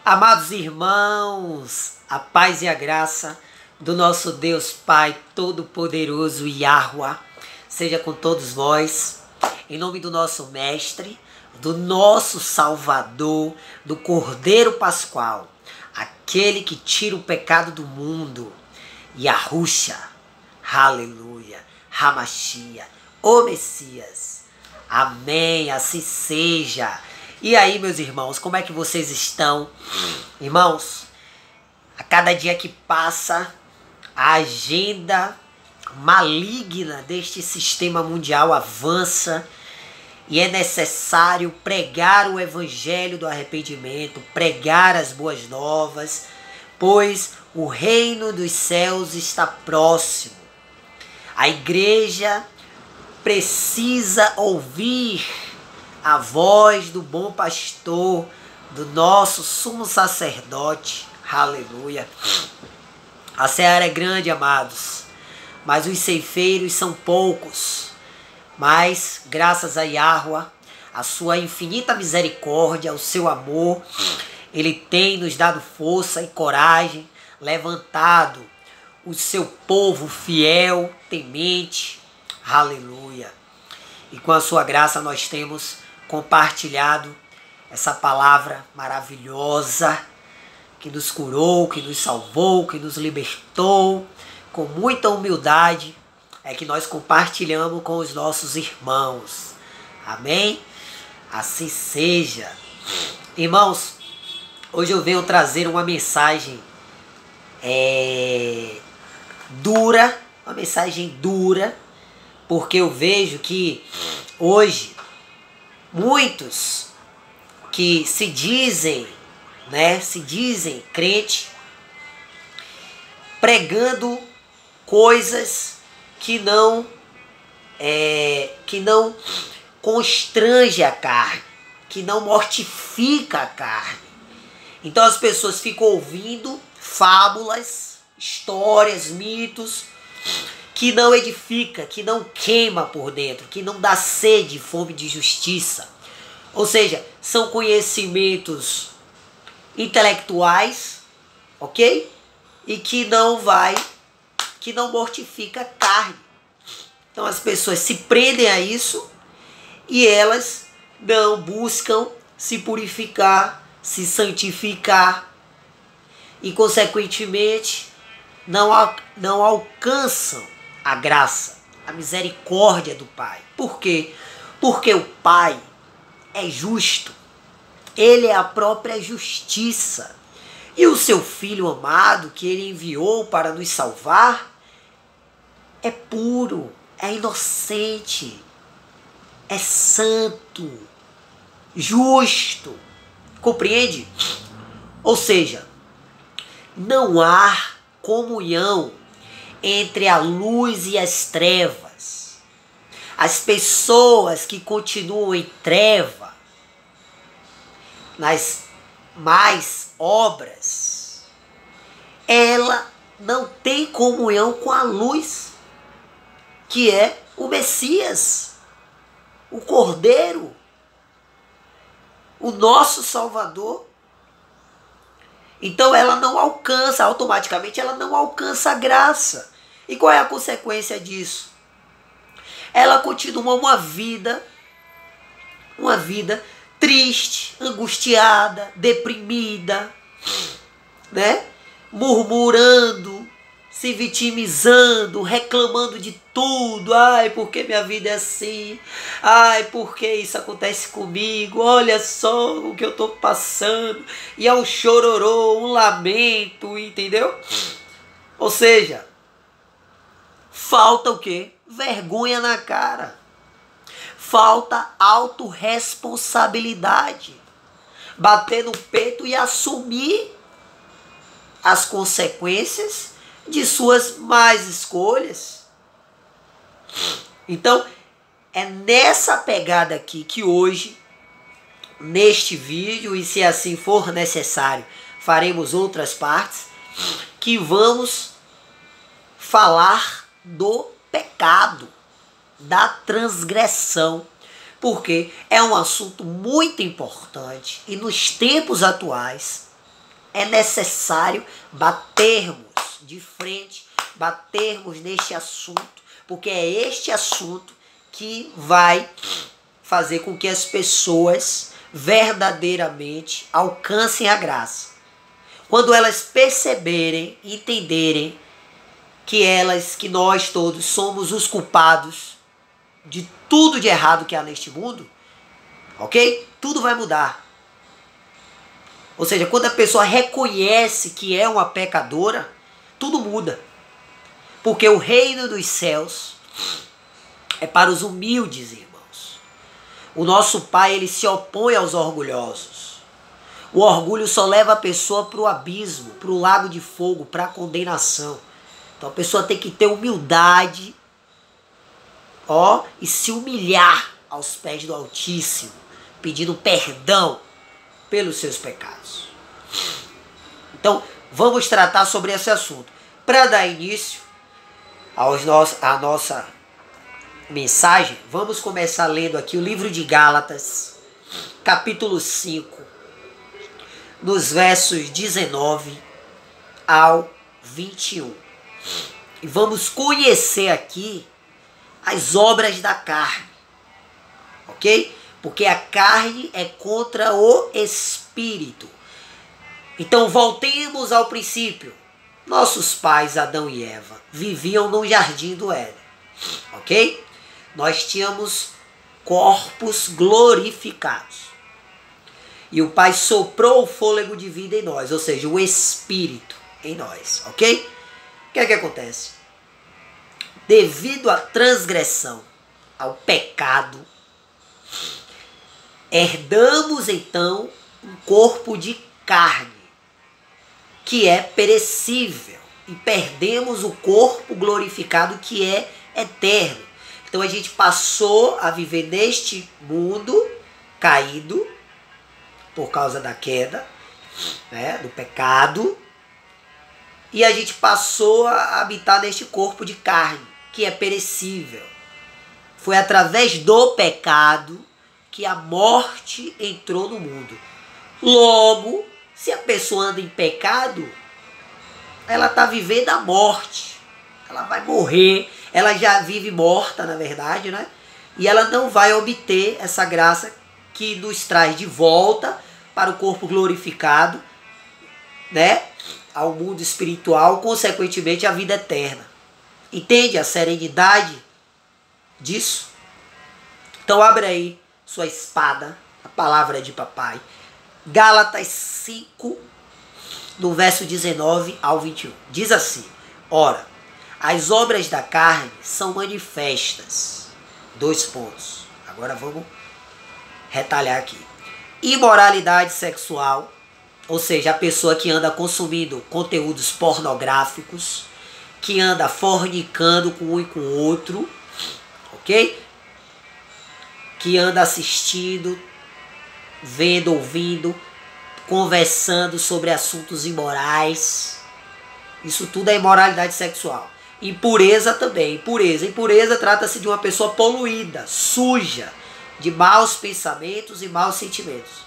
Amados irmãos, a paz e a graça do nosso Deus Pai Todo-Poderoso Yahuwah seja com todos vós, em nome do nosso Mestre, do nosso Salvador, do Cordeiro Pascual, aquele que tira o pecado do mundo, Yahushua, aleluia, Hamashia, o Messias. Amém, assim seja. E aí, meus irmãos, como é que vocês estão? Irmãos, a cada dia que passa, a agenda maligna deste sistema mundial avança e é necessário pregar o evangelho do arrependimento, pregar as boas novas, pois o reino dos céus está próximo. A igreja precisa ouvir a voz do bom pastor, do nosso sumo sacerdote, aleluia. A seara é grande, amados, mas os ceifeiros são poucos. Mas, graças a Yahuwah, a sua infinita misericórdia, o seu amor, ele tem nos dado força e coragem, levantado o seu povo fiel, temente, aleluia. E com a sua graça nós temos compartilhado essa palavra maravilhosa que nos curou, que nos salvou, que nos libertou. Com muita humildade é que nós compartilhamos com os nossos irmãos. Amém? Assim seja. Irmãos, hoje eu venho trazer uma mensagem dura, porque eu vejo que hoje muitos que se dizem crente, pregando coisas que não constrange a carne, que não mortifica a carne. Então as pessoas ficam ouvindo fábulas, histórias, mitos, que não edifica, que não queima por dentro, que não dá sede e fome de justiça. Ou seja, são conhecimentos intelectuais, ok? E que não mortifica a carne. Então as pessoas se prendem a isso e elas não buscam se purificar, se santificar e consequentemente não alcançam a graça, a misericórdia do Pai. Por quê? Porque o Pai é justo. Ele é a própria justiça. E o seu Filho amado, que Ele enviou para nos salvar, é puro, é inocente, é santo, justo. Compreende? Ou seja, não há comunhão entre a luz e as trevas. As pessoas que continuam em treva, nas más obras, ela não tem comunhão com a luz, que é o Messias, o Cordeiro, o nosso Salvador. Então ela não alcança, automaticamente ela não alcança a graça. E qual é a consequência disso? Ela continua uma vida triste, angustiada, deprimida, né? Murmurando, se vitimizando, reclamando de tudo. Ai, porque minha vida é assim? Ai, porque isso acontece comigo? Olha só o que eu estou passando. E é um chororô, um lamento, entendeu? Ou seja, falta o quê? Vergonha na cara. Falta autorresponsabilidade. Bater no peito e assumir as consequências de suas más escolhas. Então, é nessa pegada aqui que hoje, neste vídeo, e se assim for necessário, faremos outras partes, que vamos falar do pecado, da transgressão, porque é um assunto muito importante e nos tempos atuais é necessário batermos de frente, batermos neste assunto, porque é este assunto que vai fazer com que as pessoas verdadeiramente alcancem a graça. Quando elas perceberem, entenderem que nós todos somos os culpados de tudo de errado que há neste mundo, ok? Tudo vai mudar. Ou seja, quando a pessoa reconhece que é uma pecadora, tudo muda. Porque o reino dos céus é para os humildes, irmãos. O nosso Pai, ele se opõe aos orgulhosos. O orgulho só leva a pessoa para o abismo, para o lago de fogo, para a condenação. Então a pessoa tem que ter humildade, e se humilhar aos pés do Altíssimo, pedindo perdão pelos seus pecados. Então, vamos tratar sobre esse assunto. Para dar início à nossa mensagem, vamos começar lendo aqui o livro de Gálatas, capítulo 5, nos versos 19 ao 21. E vamos conhecer aqui as obras da carne, ok? Porque a carne é contra o espírito. Então voltemos ao princípio. Nossos pais, Adão e Eva, viviam no jardim do Éden, ok? Nós tínhamos corpos glorificados. E o Pai soprou o fôlego de vida em nós, ou seja, o espírito em nós, ok? O que é que acontece? Devido à transgressão, ao pecado, herdamos então um corpo de carne, que é perecível, e perdemos o corpo glorificado, que é eterno. Então a gente passou a viver neste mundo caído, por causa da queda, né, do pecado, e a gente passou a habitar neste corpo de carne, que é perecível. Foi através do pecado que a morte entrou no mundo. Logo, se a pessoa anda em pecado, ela está vivendo a morte. Ela vai morrer, ela já vive morta, na verdade, né? E ela não vai obter essa graça que nos traz de volta para o corpo glorificado, né? Ao mundo espiritual, consequentemente a vida eterna. Entende a serenidade disso? Então abre aí sua espada, a palavra de papai. Gálatas 5, no verso 19 ao 21. Diz assim: ora, as obras da carne são manifestas. 2 pontos. Agora vamos retalhar aqui. Imoralidade sexual, ou seja, a pessoa que anda consumindo conteúdos pornográficos, que anda fornicando com um e com o outro, ok? Que anda assistindo, vendo, ouvindo, conversando sobre assuntos imorais. Isso tudo é imoralidade sexual. Impureza também. Impureza trata-se de uma pessoa poluída, suja, de maus pensamentos e maus sentimentos.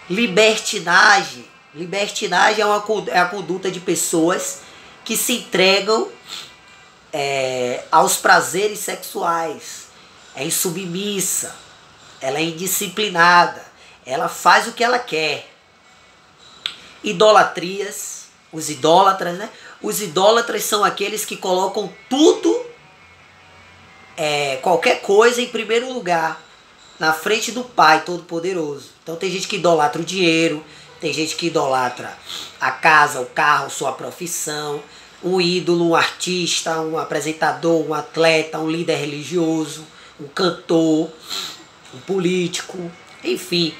Libertinagem. Libertinagem é a conduta de pessoas que se entregam aos prazeres sexuais. É insubmissa, ela é indisciplinada, ela faz o que ela quer. Idolatrias, os idólatras, né? Os idólatras são aqueles que colocam tudo, qualquer coisa em primeiro lugar, na frente do Pai Todo-Poderoso. Então tem gente que idolatra o dinheiro, tem gente que idolatra a casa, o carro, sua profissão, um ídolo, um artista, um apresentador, um atleta, um líder religioso, um cantor, um político, enfim.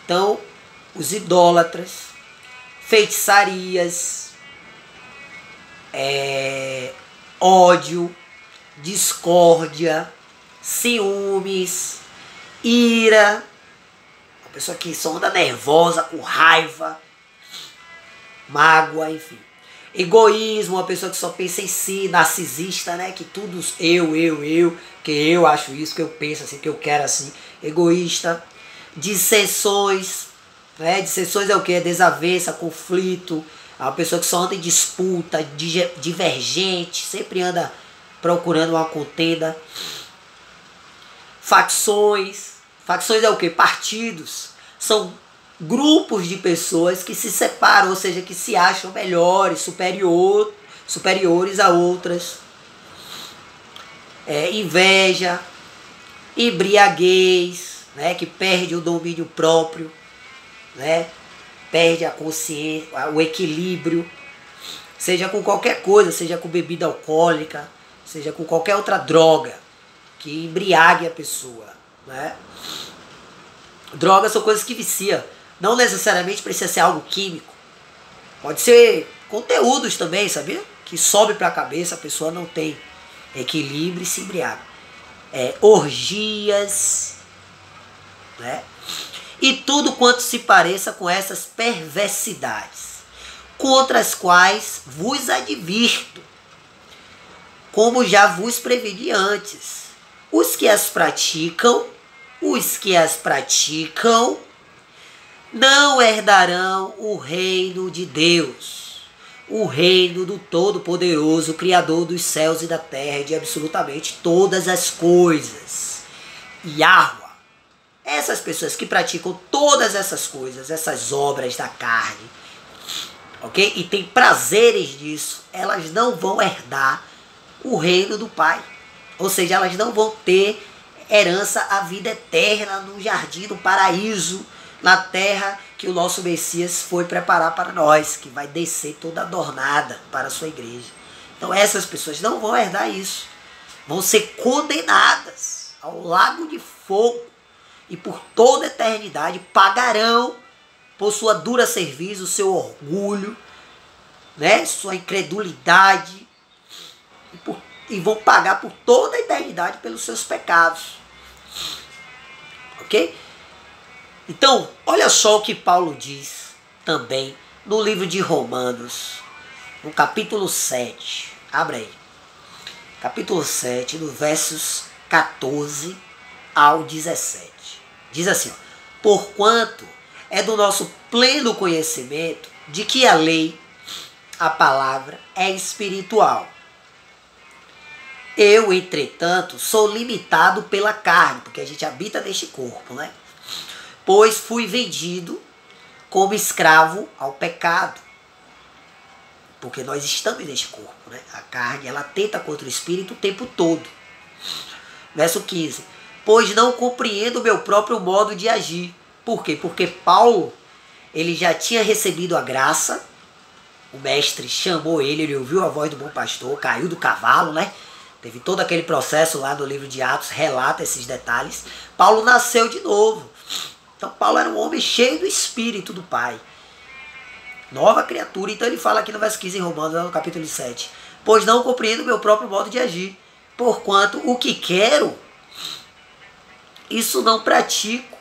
Então, os idólatras, feitiçarias, ódio, discórdia, ciúmes, ira, uma pessoa que só anda nervosa, com raiva, mágoa, enfim. Egoísmo, uma pessoa que só pensa em si, narcisista, né? Que tudo eu, que eu acho isso, que eu penso assim, que eu quero assim. Egoísta. Dissensões, Né? Dissensões é o que? É desavença, conflito. É uma pessoa que só anda em disputa, divergente, sempre anda procurando uma contenda. Facções. Facções é o que? Partidos. São grupos de pessoas que se separam, ou seja, que se acham melhores, superiores a outras. Inveja, embriaguez, né, que perde o domínio próprio, né, perde a consciência, o equilíbrio, seja com qualquer coisa, seja com bebida alcoólica, seja com qualquer outra droga que embriague a pessoa. Né? Drogas são coisas que viciam, não necessariamente precisa ser algo químico, pode ser conteúdos também, sabia? Que sobe para a cabeça, a pessoa não tem equilíbrio e se embriaga. Orgias, né? E tudo quanto se pareça com essas perversidades, contra as quais vos advirto, como já vos preveni antes. Os que as praticam não herdarão o reino de Deus, o reino do Todo-Poderoso, Criador dos céus e da terra e de absolutamente todas as coisas. Yahweh. Essas pessoas que praticam todas essas coisas, essas obras da carne, ok? E tem prazeres nisso, elas não vão herdar o reino do Pai. Ou seja, elas não vão ter herança a vida eterna no jardim do paraíso, na terra que o nosso Messias foi preparar para nós, que vai descer toda adornada para a sua igreja. Então essas pessoas não vão herdar isso. Vão ser condenadas ao lago de fogo e por toda a eternidade pagarão por sua dura serviço, o seu orgulho, né, sua incredulidade, e vão pagar por toda a eternidade pelos seus pecados. Ok? Então, olha só o que Paulo diz também no livro de Romanos, no capítulo 7. Abre aí. Capítulo 7, no versos 14 ao 17. Diz assim, ó, porquanto é do nosso pleno conhecimento de que a lei, a palavra, é espiritual. Eu, entretanto, sou limitado pela carne, porque a gente habita neste corpo, né? Pois fui vendido como escravo ao pecado. Porque nós estamos neste corpo, né? A carne, ela tenta contra o espírito o tempo todo. Verso 15. Pois não compreendo o meu próprio modo de agir. Por quê? Porque Paulo, ele já tinha recebido a graça. O mestre chamou ele ouviu a voz do bom pastor, caiu do cavalo, né? Teve todo aquele processo lá no livro de Atos, relata esses detalhes. Paulo nasceu de novo. Então Paulo era um homem cheio do Espírito do Pai. Nova criatura. Então ele fala aqui no verso 15 em Romanos, no capítulo 7. Pois não compreendo o meu próprio modo de agir. Porquanto o que quero, isso não pratico.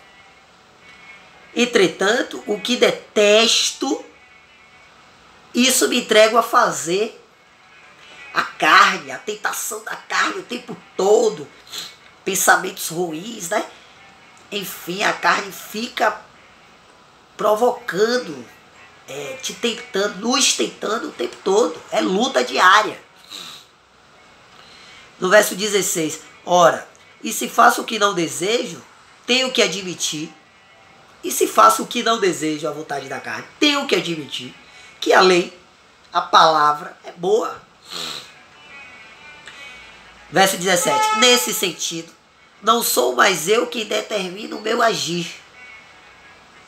Entretanto, o que detesto, isso me entrego a fazer. A carne, a tentação da carne o tempo todo, pensamentos ruins, né? Enfim, a carne fica provocando, te tentando, nos tentando o tempo todo. É luta diária. No verso 16, ora, e se faço o que não desejo, tenho que admitir, e se faço o que não desejo, a vontade da carne, tenho que admitir que a lei, a palavra, é boa. Verso 17. Nesse sentido, não sou mais eu quem determina o meu agir,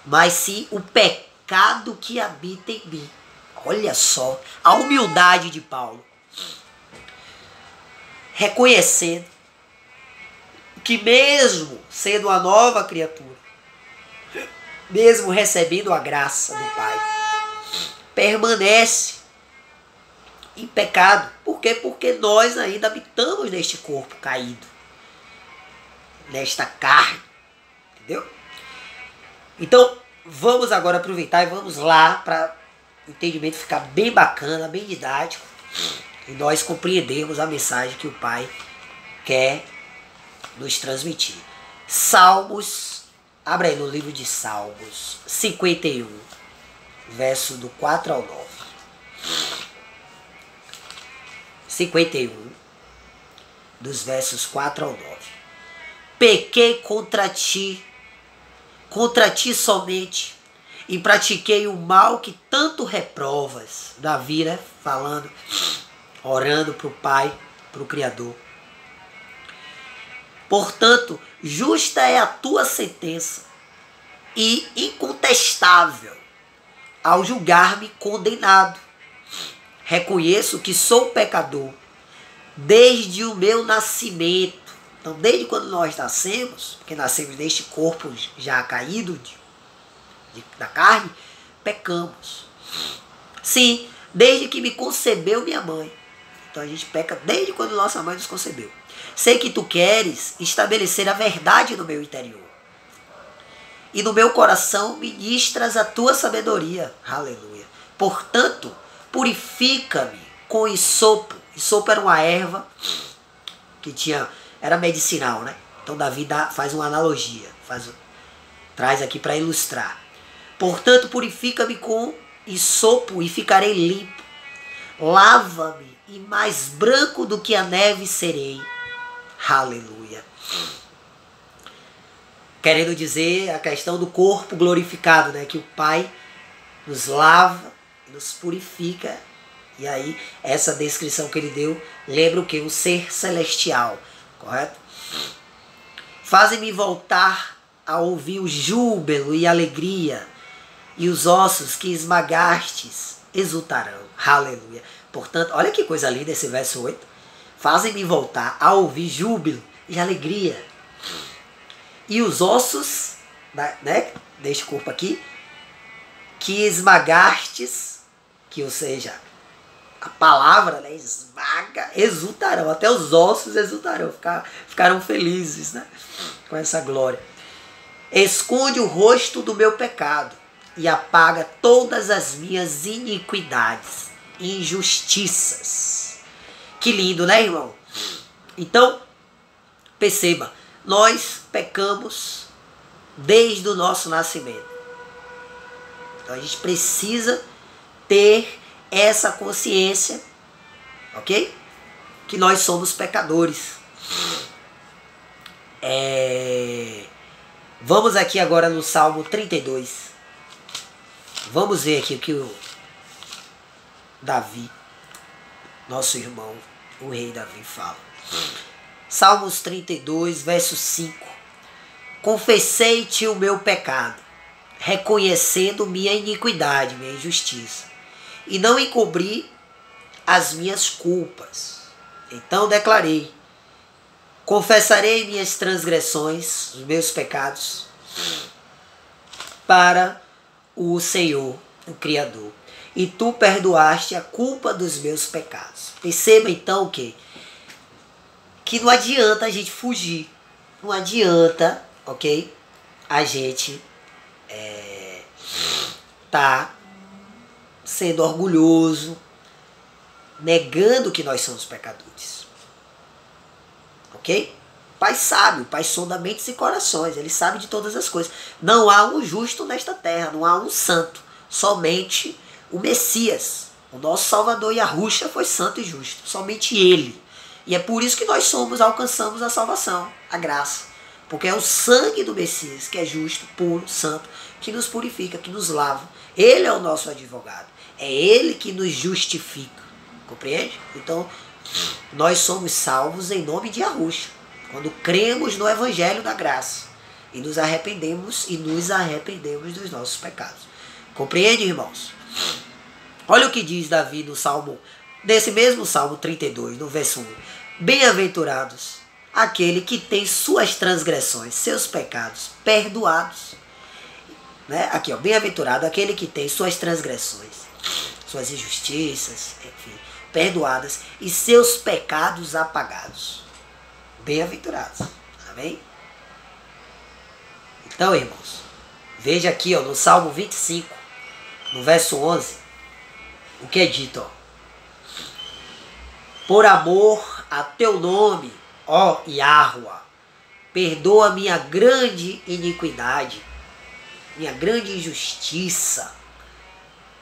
mas sim o pecado que habita em mim. Olha só a humildade de Paulo. Reconhecendo que mesmo sendo uma nova criatura, mesmo recebendo a graça do Pai, permanece em pecado. Por quê? Porque nós ainda habitamos neste corpo caído, nesta carne, entendeu? Então, vamos agora aproveitar e vamos lá para o entendimento ficar bem bacana, bem didático, e nós compreendermos a mensagem que o Pai quer nos transmitir. Salmos Abra aí no livro de Salmos 51, verso do 4 ao 9. 51, dos versos 4 ao 9. Pequei contra ti somente, e pratiquei o mal que tanto reprovas. Davi, né? Falando, orando para o Pai, para o Criador. Portanto, justa é a tua sentença e incontestável ao julgar-me condenado. Reconheço que sou pecador desde o meu nascimento. Então, desde quando nós nascemos, porque nascemos neste corpo já caído da carne, pecamos. Sim, desde que me concebeu minha mãe. Então a gente peca desde quando nossa mãe nos concebeu. Sei que tu queres estabelecer a verdade no meu interior. E no meu coração ministras a tua sabedoria. Aleluia. Portanto, purifica-me com isopo. Isopo era uma erva que era medicinal, né? Então Davi faz uma analogia. Traz aqui para ilustrar. Portanto, purifica-me com isopo e ficarei limpo. Lava-me e mais branco do que a neve serei. Aleluia. Querendo dizer a questão do corpo glorificado, né? Que o Pai nos lava, nos purifica. E aí, essa descrição que ele deu, lembra o que? Um ser celestial, correto? Fazem-me voltar a ouvir o júbilo e alegria, e os ossos que esmagastes exultarão. Aleluia. Portanto, olha que coisa linda esse verso 8. Fazem-me voltar a ouvir júbilo e alegria. E os ossos, né, deste corpo aqui, que esmagastes, que ou seja, a palavra, né, esmaga, exultarão. Até os ossos exultarão, ficaram felizes, né, com essa glória. Esconde o rosto do meu pecado e apaga todas as minhas iniquidades e injustiças. Que lindo, né, irmão? Então, perceba, nós pecamos desde o nosso nascimento. Então a gente precisa ter essa consciência, ok? Que nós somos pecadores. Vamos aqui agora no Salmo 32. Vamos ver aqui o que o Davi, nosso irmão, o rei Davi, fala. Salmos 32, verso 5. Confessei-te o meu pecado, reconhecendo minha iniquidade, minha injustiça, e não encobri as minhas culpas. Então declarei, confessarei minhas transgressões, os meus pecados, para o Senhor, o Criador. E tu perdoaste a culpa dos meus pecados. Perceba então que não adianta a gente fugir. Não adianta, ok? A gente tá sendo orgulhoso, negando que nós somos pecadores. Ok? O Pai sabe, o Pai sonda mentes e corações. Ele sabe de todas as coisas. Não há um justo nesta terra, não há um santo. Somente o Messias, o nosso Salvador Yahushua, foi santo e justo. Somente Ele. E é por isso que nós alcançamos a salvação, a graça. Porque é o sangue do Messias, que é justo, puro, santo, que nos purifica, que nos lava. Ele é o nosso advogado. É Ele que nos justifica. Compreende? Então, nós somos salvos em nome de Yahushua. Quando cremos no Evangelho da Graça. E nos arrependemos dos nossos pecados. Compreende, irmãos? Olha o que diz Davi no Salmo, nesse mesmo Salmo 32, no verso 1. Bem-aventurados aquele que tem suas transgressões, seus pecados perdoados. Né? Aqui, ó, bem-aventurado aquele que tem suas transgressões, suas injustiças, enfim, perdoadas e seus pecados apagados. Bem-aventurados. Amém? Então, irmãos, veja aqui, ó, no Salmo 25, no verso 11, o que é dito, ó. Por amor a teu nome, ó Yahuwah, Perdoa minha grande iniquidade, minha grande injustiça,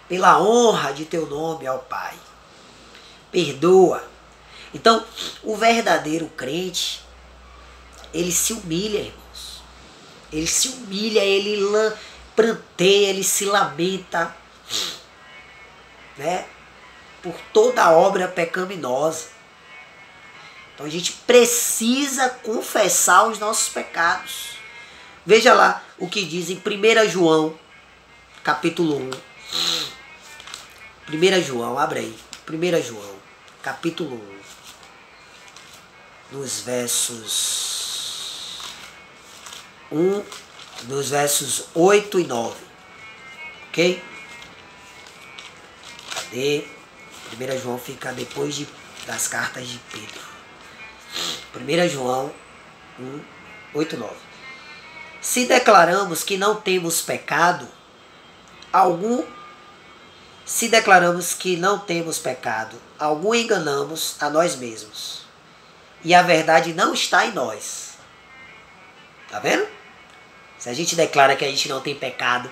pela honra de teu nome, ó Pai. Perdoa. Então, o verdadeiro crente, ele se humilha, irmãos. Ele se humilha, ele pranteia, ele se lamenta, né, por toda a obra pecaminosa. Então a gente precisa confessar os nossos pecados. Veja lá o que diz em 1 João, capítulo 1. 1 João, abre aí. 1 João, capítulo 1. Nos versos 8 e 9. Ok? Cadê? 1 João fica depois das cartas de Pedro. 1 João 1, 8 e 9. Se declaramos que não temos pecado algum, enganamos a nós mesmos. E a verdade não está em nós. Tá vendo? Se a gente declara que a gente não tem pecado,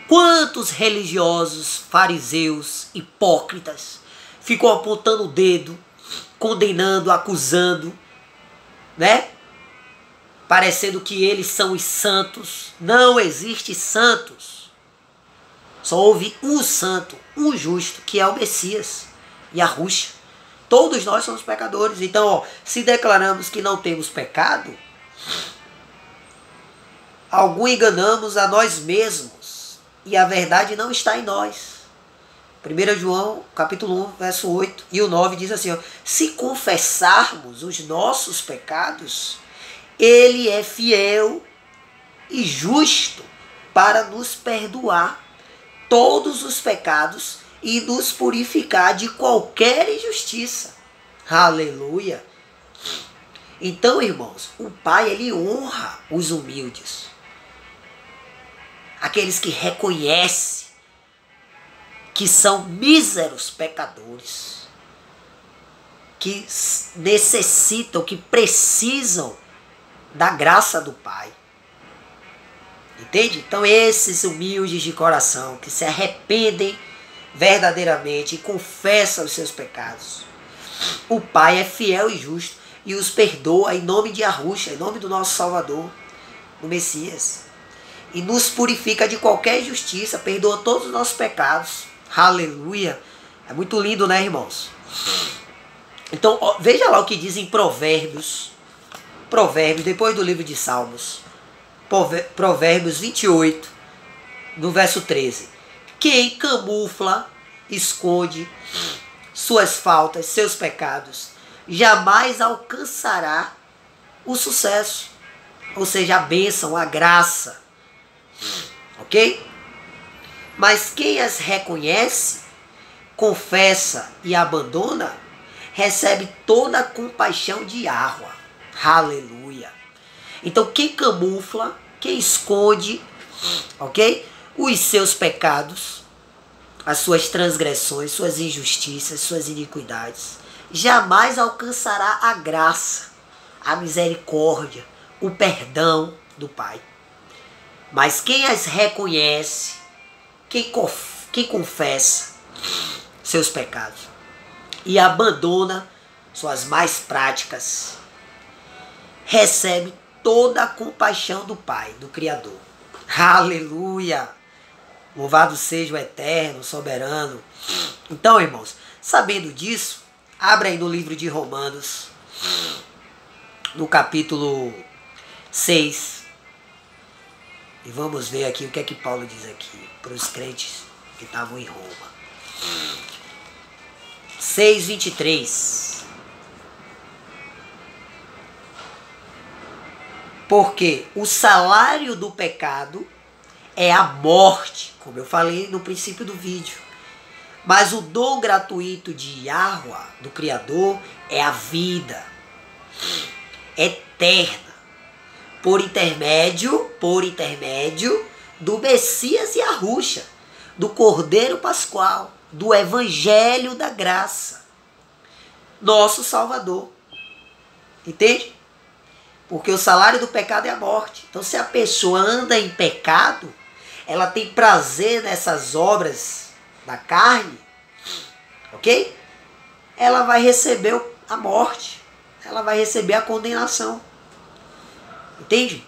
quantos religiosos, fariseus, hipócritas ficam apontando o dedo, condenando, acusando, né? Parecendo que eles são os santos. Não existe santos. Só houve um santo, um justo, que é o Messias, Yahushua. Todos nós somos pecadores. Então, ó, se declaramos que não temos pecado, algum enganamos a nós mesmos, e a verdade não está em nós. 1 João, capítulo 1, verso 8 e o 9 diz assim, ó, se confessarmos os nossos pecados, ele é fiel e justo para nos perdoar todos os pecados e nos purificar de qualquer injustiça. Aleluia! Então, irmãos, o Pai, ele honra os humildes. Aqueles que reconhecem que são míseros pecadores, que necessitam, que precisam da graça do Pai. Entende? Então esses humildes de coração, que se arrependem verdadeiramente e confessam os seus pecados, o Pai é fiel e justo e os perdoa em nome de Yahushua, em nome do nosso Salvador, do Messias. E nos purifica de qualquer injustiça, perdoa todos os nossos pecados. Aleluia! É muito lindo, né, irmãos? Então, ó, veja lá o que diz em Provérbios, depois do livro de Salmos. Provérbios 28, no verso 13. Quem camufla, esconde suas faltas, seus pecados, jamais alcançará o sucesso. Ou seja, a bênção, a graça. Ok? Mas quem as reconhece, confessa e abandona, recebe toda a compaixão de Yahuwah. Aleluia! Então quem camufla, quem esconde, ok? Os seus pecados, as suas transgressões, suas injustiças, suas iniquidades, jamais alcançará a graça, a misericórdia, o perdão do Pai. Mas quem as reconhece, quem confessa seus pecados e abandona suas más práticas, recebe toda a compaixão do Pai, do Criador. Aleluia! Louvado seja o eterno, soberano. Então, irmãos, sabendo disso, abra aí no livro de Romanos, no capítulo 6, e vamos ver aqui o que é que Paulo diz aqui para os crentes que estavam em Roma. 6:23. Porque o salário do pecado é a morte, como eu falei no princípio do vídeo. Mas o dom gratuito de Yahuwah, do Criador, é a vida eterna, por intermédio do Messias Yahushua, do Cordeiro Pascual, do Evangelho da Graça, nosso Salvador. Entende? Porque o salário do pecado é a morte. Então, se a pessoa anda em pecado, ela tem prazer nessas obras da carne, ok? Ela vai receber a morte. Ela vai receber a condenação. Entende?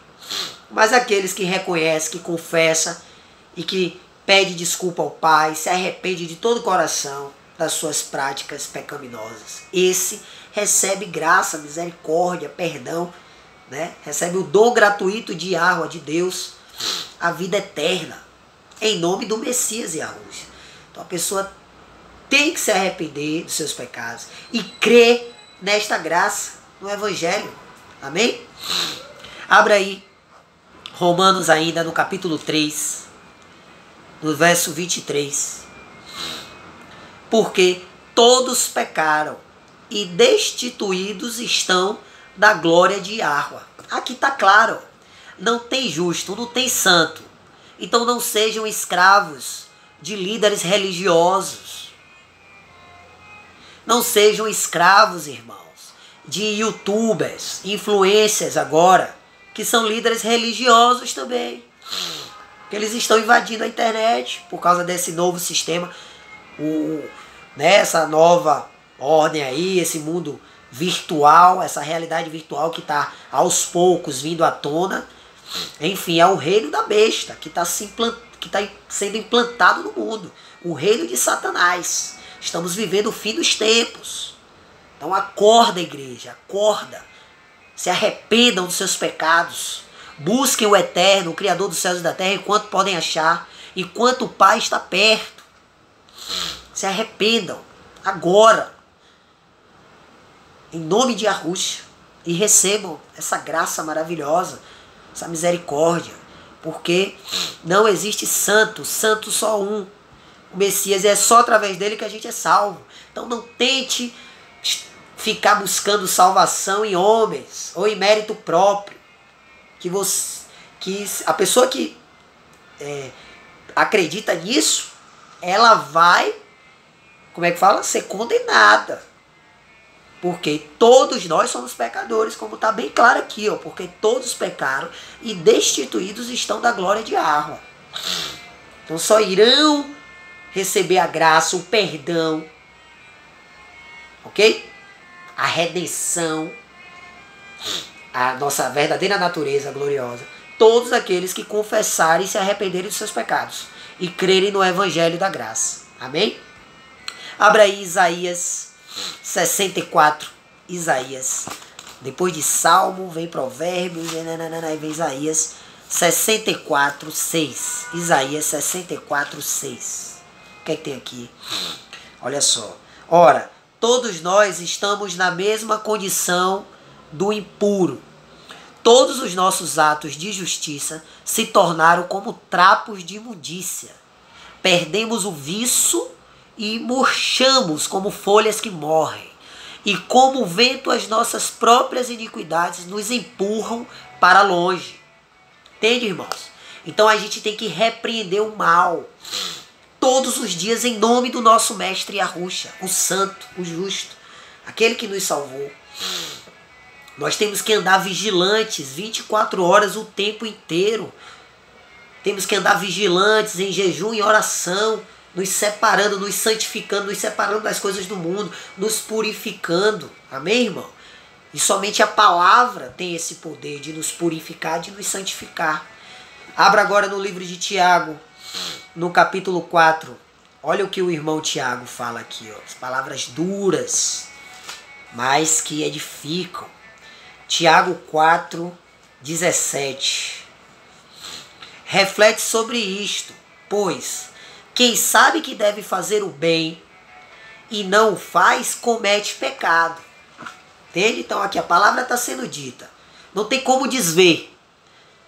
Mas aqueles que reconhecem, que confessam e que pede desculpa ao Pai, se arrepende de todo o coração das suas práticas pecaminosas, esse recebe graça, misericórdia, perdão, né? Recebe o dom gratuito de Yahweh, de Deus, a vida eterna, em nome do Messias Yahushua. Então a pessoa tem que se arrepender dos seus pecados e crer nesta graça, no Evangelho. Amém? Abra aí Romanos ainda no capítulo 3, no verso 23. Porque todos pecaram e destituídos estão da glória de Yahweh. Aqui está claro. Não tem justo, não tem santo. Então não sejam escravos de líderes religiosos. Não sejam escravos, irmãos, de youtubers, influencers agora, que são líderes religiosos também. Eles estão invadindo a internet por causa desse novo sistema, essa nova ordem aí, esse mundo virtual, essa realidade virtual que está aos poucos vindo à tona. Enfim, é o reino da besta que está sendo implantado no mundo. O reino de Satanás. Estamos vivendo o fim dos tempos. Então acorda, igreja, acorda. Se arrependam dos seus pecados. Busquem o Eterno, o Criador dos céus e da terra, enquanto podem achar, enquanto o Pai está perto. Se arrependam agora, em nome de Yahushua, e recebam essa graça maravilhosa, essa misericórdia, porque não existe santo, santo só um, o Messias, e é só através dele que a gente é salvo. Então não tente ficar buscando salvação em homens ou em mérito próprio. Que a pessoa que acredita nisso, ela vai, como é que fala? Ser condenada. Porque todos nós somos pecadores, como está bem claro aqui, ó, porque todos pecaram e destituídos estão da glória de Yahweh. Então só irão receber a graça, o perdão, ok? A redenção, a nossa verdadeira natureza gloriosa, todos aqueles que confessarem e se arrependerem dos seus pecados e crerem no Evangelho da graça. Amém? Abra aí Isaías 64. Isaías. Depois de Salmo, vem Provérbios, aí vem Isaías 64, 6. Isaías 64, 6. O que é que tem aqui? Olha só. Ora, todos nós estamos na mesma condição do impuro. Todos os nossos atos de justiça se tornaram como trapos de imundícia. Perdemos o viço e murchamos como folhas que morrem. E como o vento, as nossas próprias iniquidades nos empurram para longe. Entende, irmãos? Então a gente tem que repreender o mal todos os dias em nome do nosso mestre Yahushua, o santo, o justo, aquele que nos salvou. Nós temos que andar vigilantes 24 horas o tempo inteiro. Temos que andar vigilantes em jejum e oração, nos separando, nos santificando, nos separando das coisas do mundo, nos purificando. Amém, irmão? E somente a palavra tem esse poder de nos purificar, de nos santificar. Abra agora no livro de Tiago, no capítulo 4. Olha o que o irmão Tiago fala aqui, ó. As palavras duras, mas que edificam. Tiago 4, 17. Reflete sobre isto, pois quem sabe que deve fazer o bem e não o faz, comete pecado. Entende? Então aqui a palavra está sendo dita. Não tem como desver.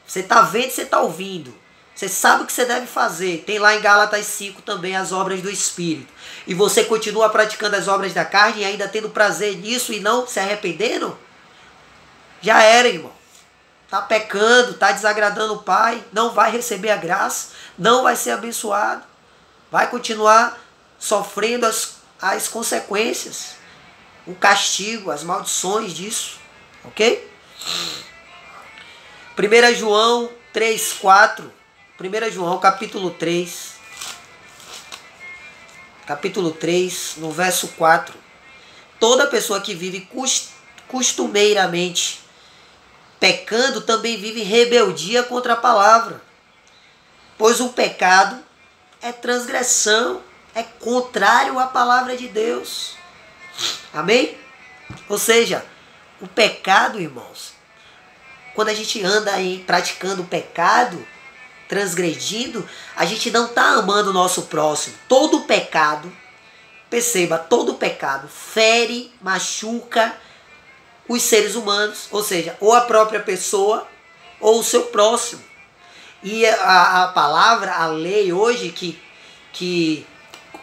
Você está vendo, você está ouvindo. Você sabe o que você deve fazer. Tem lá em Gálatas 5 também as obras do Espírito. E você continua praticando as obras da carne e ainda tendo prazer nisso e não se arrependendo? Já era, irmão. Está pecando, está desagradando o Pai. Não vai receber a graça. Não vai ser abençoado. Vai continuar sofrendo as consequências. O castigo, as maldições disso. Ok? 1 João 3:4. 1 João capítulo 3. Capítulo 3, no verso 4. Toda pessoa que vive costumeiramente pecando também vive rebeldia contra a palavra. Pois o pecado é transgressão, é contrário à palavra de Deus. Amém? Ou seja, o pecado, irmãos, quando a gente anda aí praticando o pecado, transgredindo, a gente não está amando o nosso próximo. Todo pecado, perceba, todo pecado fere, machuca os seres humanos, ou seja, ou a própria pessoa ou o seu próximo. E a palavra, a lei hoje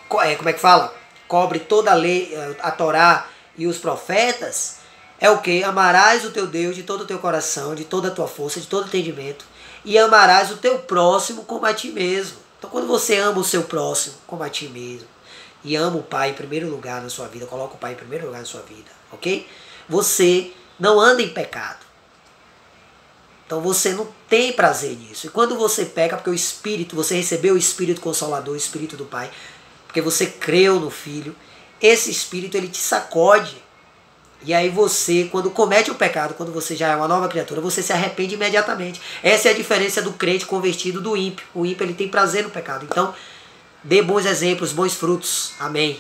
como é que fala? Cobre toda a lei, a Torá e os profetas, é o que? Amarás o teu Deus de todo o teu coração, de toda a tua força, de todo o entendimento, e amarás o teu próximo como a ti mesmo. Então quando você ama o seu próximo como a ti mesmo, e ama o Pai em primeiro lugar na sua vida, coloca o Pai em primeiro lugar na sua vida, ok? Você não anda em pecado. Então você não tem prazer nisso. E quando você peca, porque o Espírito, você recebeu o Espírito Consolador, o Espírito do Pai, porque você creu no Filho, esse Espírito ele te sacode. E aí você, quando comete o pecado, quando você já é uma nova criatura, você se arrepende imediatamente. Essa é a diferença do crente convertido do ímpio. O ímpio ele tem prazer no pecado. Então, dê bons exemplos, bons frutos. Amém.